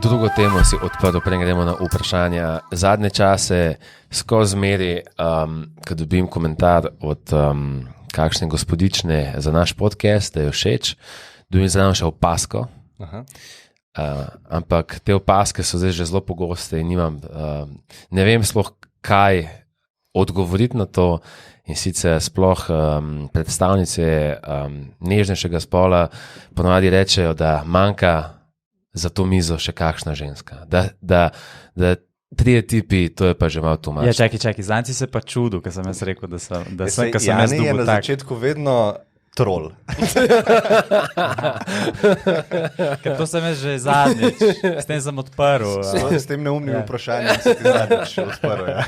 Drugo temo si odprl, preden gremo na vprašanja. Zadnje čase skozi meri, ko dobim komentar od kakšne gospodične za naš podcast, da je všeč, dobim zraven še opasko. Ampak te opaske so zdaj že zelo pogoste in nimam, ne vem sploh kaj odgovoriti na to. In sicer sploh predstavnice nežnejšega spola ponovadi rečejo, da manjka za to mizo še kakšna ženska. Da 3 tipi, to je pa že malo tumač. Ja, čakaj, zanci se pa čudu, ker sem jaz rekel, da sem jaz Jani je dobil na tak. začetku vedno trol. Ker to sem jaz že zadnjič, s tem sem odprl. S tem neumnim vprašanjem se ti zadnjič odprl. Ja.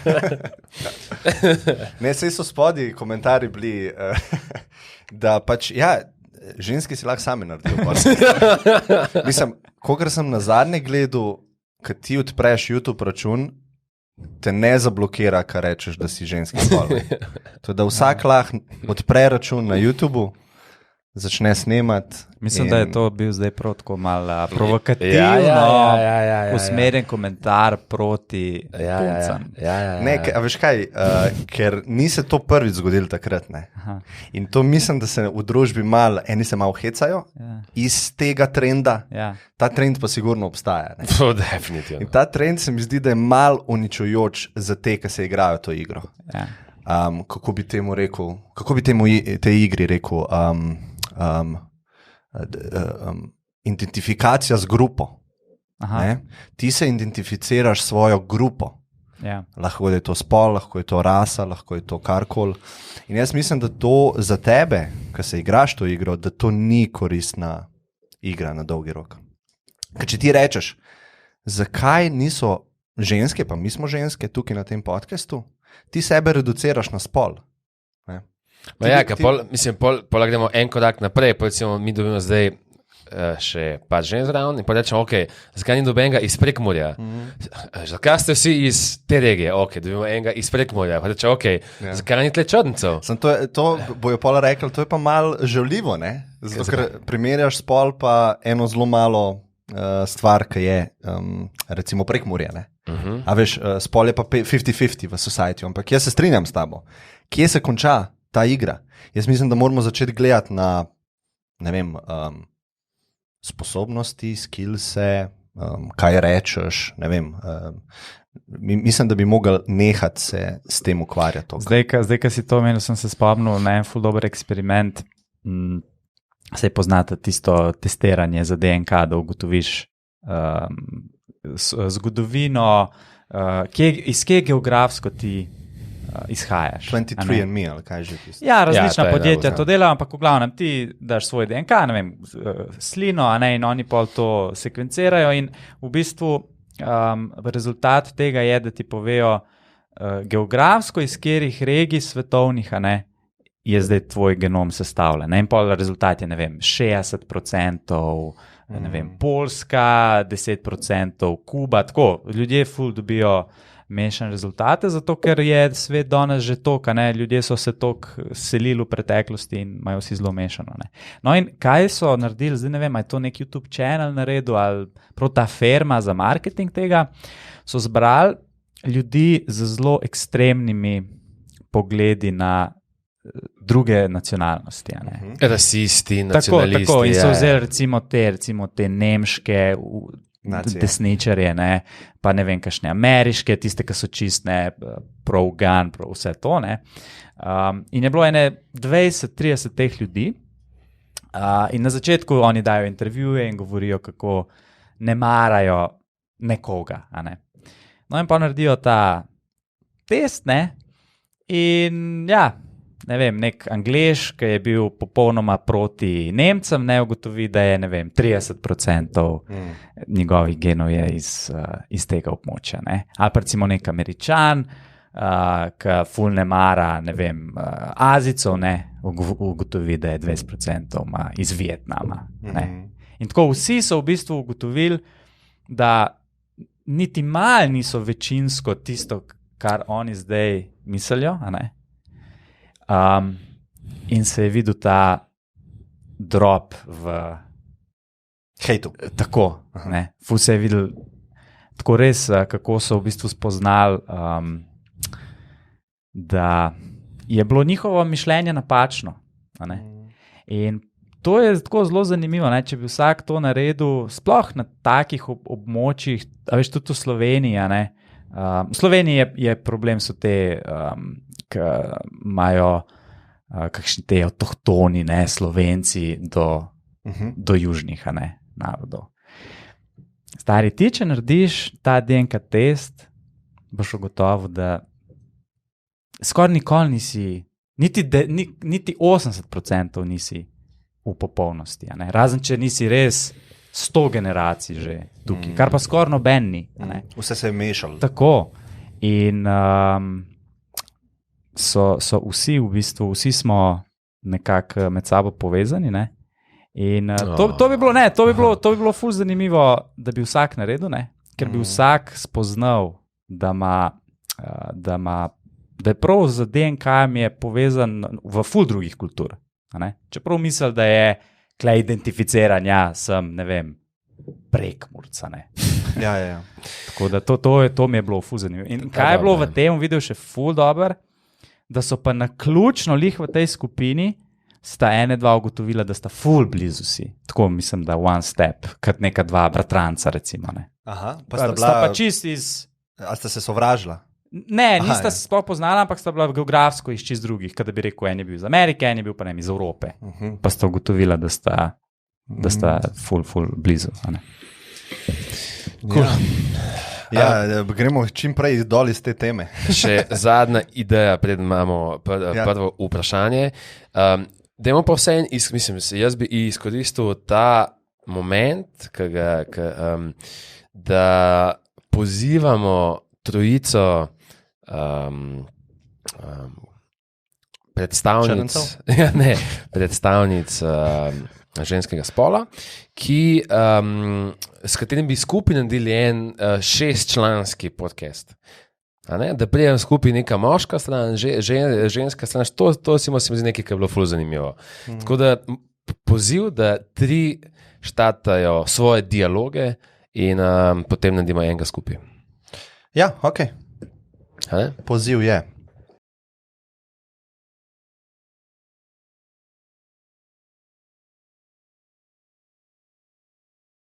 Ne, sej so spodaj komentarji bili, da pač, ja, ženski si lahko sami naredijo. Mislim, kolikor sem na zadnje gledal, kad ti odpreš YouTube račun, te ne zablokira, kar rečeš, da si ženski spol. To je, da vsak lahko odpre račun na YouTubeu, začne snemati. Mislim, da je to bil zdaj prav tako malo provokativno, usmerjen komentar proti puncam. Ne, a veš kaj, ker ni se to prvič zgodilo takrat, ne. In to mislim, da se v družbi eni se malo hecajo iz tega trenda. Ta trend pa sigurno obstaja. Ne. To definitivno. In ta trend se mi zdi, da je mal uničujoč za te, ki se igrajo to igro. Kako bi temu rekel, kako bi temu tej igri rekel, identifikacija z grupo. Ti se identificiraš s svojo grupo. Lahko je to spol, lahko je to rasa, lahko je to karkoli. In jaz mislim, da to za tebe, ki se igraš to igro, da to ni koristna igra na dolgi rok. Ker če ti rečeš, zakaj niso ženske, pa mi smo ženske tukaj na tem podcastu, ti sebe reduciraš na spol. Pol gremo en korak naprej, recimo mi dobimo zdaj še pač žen zraven in pa rečemo, zakaj ni dobenega iz Prekmurja? Zakaj ste vsi iz te regije? Dobimo enega iz Prekmurja. Pa rečemo, zakaj ni tle črncev? To bojo pola rekli, to je pa malo žaljivo, ne? Zato, ker primerjaš spol pa eno zelo malo stvar, ki je recimo Prekmurje, ne? A veš, spol je pa 50-50 v society, ampak jaz se strinjam s tabo. Kje se konča ta igra? Jaz mislim, da moramo začeti gledati na, ne vem, sposobnosti, skillse, kaj rečeš, ne vem. Mislim, da bi mogli nehati se s tem ukvarjati. Zdaj, ko si to omenil, sem se spomnil na en ful dober eksperiment. Saj poznate tisto testiranje za DNK, da ugotoviš zgodovino, iz kje geografsko ti izhajaš. 23andMe, ali kaj že tisto? Ja, različna podjetja to delajo, ampak v glavnem ti daš svoj DNK, ne vem, slino, in oni pol to sekvencirajo in v bistvu rezultat tega je, da ti povejo geografsko, iz katerih regij svetovnih, je zdaj tvoj genom sestavljen. In pol rezultat je, ne vem, 60%, ne vem, Poljska, 10% Kuba, tako, ljudje ful dobijo mešane rezultate, zato ker je svet danes že toliko, ljudje so se toliko selili v preteklosti in imajo vsi zelo mešano. No in kaj so naredili, zdaj ne vem, je to nek YouTube channel naredil ali prav ta firma za marketing tega, so zbrali ljudi z zelo ekstremnimi pogledi na druge nacionalnosti. Rasisti, nacionalisti. Tako, in so vzeli recimo te nemške desničarje, pa ne vem, kakšne ameriške, tiste, ki so čistne, pro-gun, prav vse to. In je bilo 20-30 teh ljudi in na začetku oni dajo intervjuje in govorijo, kako ne marajo nekoga. No in pa naredijo ta test, in ja, ne vem, nek Anglež, ki je bil popolnoma proti Nemcem, ugotovi, da je, ne vem, 30% njegovih genov je iz tega območja. Ali pa recimo nek Američan, ki ful ne mara, ne vem, Azijcev, ugotovi, da je 20% iz Vietnama. In tako vsi so v bistvu ugotovili, da niti malo niso večinsko tisto, kar oni zdaj mislijo, in se je videl ta drop v Hejtu. Tako, ful se je videl, tako res, kako so v bistvu spoznali, da je bilo njihovo mišljenje napačno. In to je tako zelo zanimivo, če bi vsak to naredil, sploh na takih območjih, a veš, tudi v Sloveniji. V Sloveniji je problem, so te, ki imajo kakšni te avtohtoni, Slovenci do južnih narodov. Stari, ti, če narediš ta DNK test, boš ugotovil, da skoraj nikoli nisi, niti 80% nisi v popolnosti. Razen, če nisi res 100 generacij že tukaj, kar pa skoraj noben ni. Vse se je mešalo. Tako. In so vsi, v bistvu, vsi smo nekako med sabo povezani. In to bi bilo ful zanimivo, da bi vsak naredil, ker bi vsak spoznal, da je prav z DNK-jem je povezan v ful drugih kultur. Čeprav misli, da je tle identificiran, sem, ne vem, Prekmurca. Ja. Tako da to mi je bilo ful zanimivo. In kaj je bilo v tem videu še ful dober, da so pa naključno lih v tej skupini sta dva ugotovila, da sta ful blizu si. Tako mislim, da one step, kot neka dva bratranca, recimo. Aha, sta pa čist iz... A sta se sovražila? Ne, nista se sploh poznala, ampak sta bila geografsko iz čist drugih, kada bi rekel, en je bil iz Amerike, en je bil pa iz Evrope. Pa sta ugotovila, da sta ful blizu. Cool. Ja, gremo čim prej dol iz te teme. Še zadnja ideja, pred imamo prvo vprašanje. Dajmo pa vse mislim, jaz bi izkoristil ta moment, da pozivamo trojico predstavnic ženskega spola, s katerim bi skupaj naredili en 6-članski podcast. Da prijem skupaj neka moška stran, ženska stran, to si mi zdi nekaj, kar je bilo ful zanimivo. Tako da poziv, da 3 štatajo svoje dialoge in potem naredimo enega skupaj. Ja, ok. Poziv je.